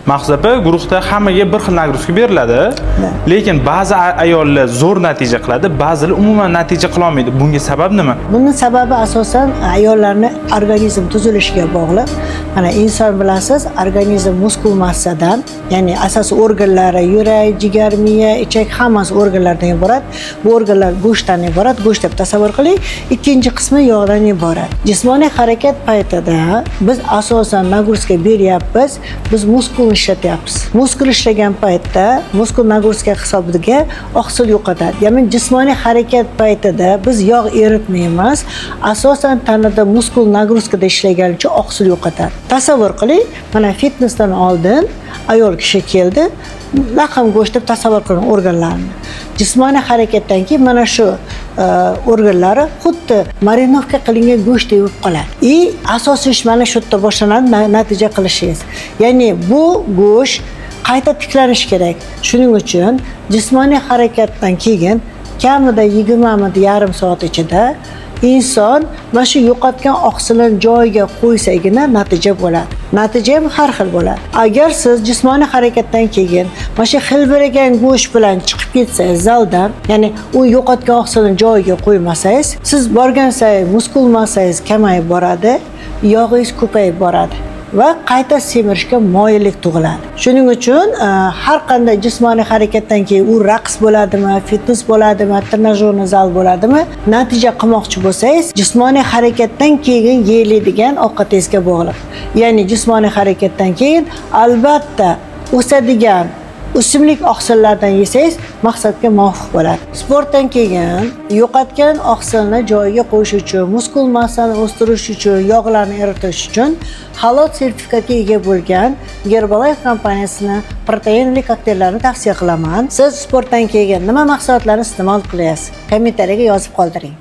Maqsad guruhda hammaga bir xil nagruska beriladi. Lekin ba'zi ayollar zo'r natija qiladi, ba'zilar umuman natija qila olmaydi. Bunga sabab nima? Bunun sababi asosan ayollarning organizm tuzilishiga bog'liq. Mana inson bilasiz, organizm muskul massadan, ya'ni asosiy organlari yurak, jigar, miya, ichak hammasi organlardan iborat. Bu organlar go'shtdan iborat. Go'sht deb tasavvur qiling. Ikkinchi qismi yog'dan iborat. Jismoniy harakat paytida biz asosan nagruska beryapmiz, biz muskulni ishlatyapmiz. Muskul ishlagan paytda muskul nagruska hisobiga oqsil yo'qotadi. Ya'ni jismoniy harakat paytida biz yog' eritmaymiz. Asosan tanada muskul nagruskada ishlagan uchun oqsil yo'qotadi. Tasavvur qiling, mana fitnessdan oldin ayol kishi keldi, laham go'sht deb tasavvur qiling organlarni. Jismoniy harakatdan keyin mana shu organlari xuddi marinovka qilingan go'shtdek bo'lib qoladi. Asosiy ish mana shu yerda boshlanadi, natija qilishingiz. Ya'ni bu go'sht qayta tiklanish kerak. Shuning uchun jismoniy harakatdan keyin kamida 20,5 soat ichida inson mana shu yo'qotgan oqsilni joyiga qo'ysagina natija bo'ladi. Natija ham har xil bo'ladi. Agar siz jismoniy harakatdan keyin mana shu xilbiragan go'sht bilan chiqib ketsangiz zaldan, ya'ni u yo'qotgan oqsilni joyiga qo'ymasangiz, siz borgan sayin muskul massangiz kamayib boradi, yog'ingiz ko'payib boradi va qayta semirishga moyillik tug'iladi. Shuning uchun har qanday jismoniy harakatdan keyin u raqs bo'ladimi, fitness bo'ladimi, trenajyorni zal bo'ladimi, natija qilmoqchi bo'lsangiz, jismoniy harakatdan keyin yeyiladigan ovqatingizga bog'liq. Ya'ni jismoniy harakatdan keyin albatta o'sadigan o'simlik oqsillardan yesangiz maqsadga muvofiq bo'ladi. Sportdan keyin yo'qotgan oqsilni joyiga qo'yish uchun, muskul massani o'stirish uchun, yog'larni eritish uchun halol sertifikatga ega bo'lgan Herbalife kompaniyasini proteinli kokteyllarini tavsiya qilaman. Siz sportdan keyin nima mahsulotlarni iste'mol qilyapsiz? Kommentariyaga yozib qoldiring.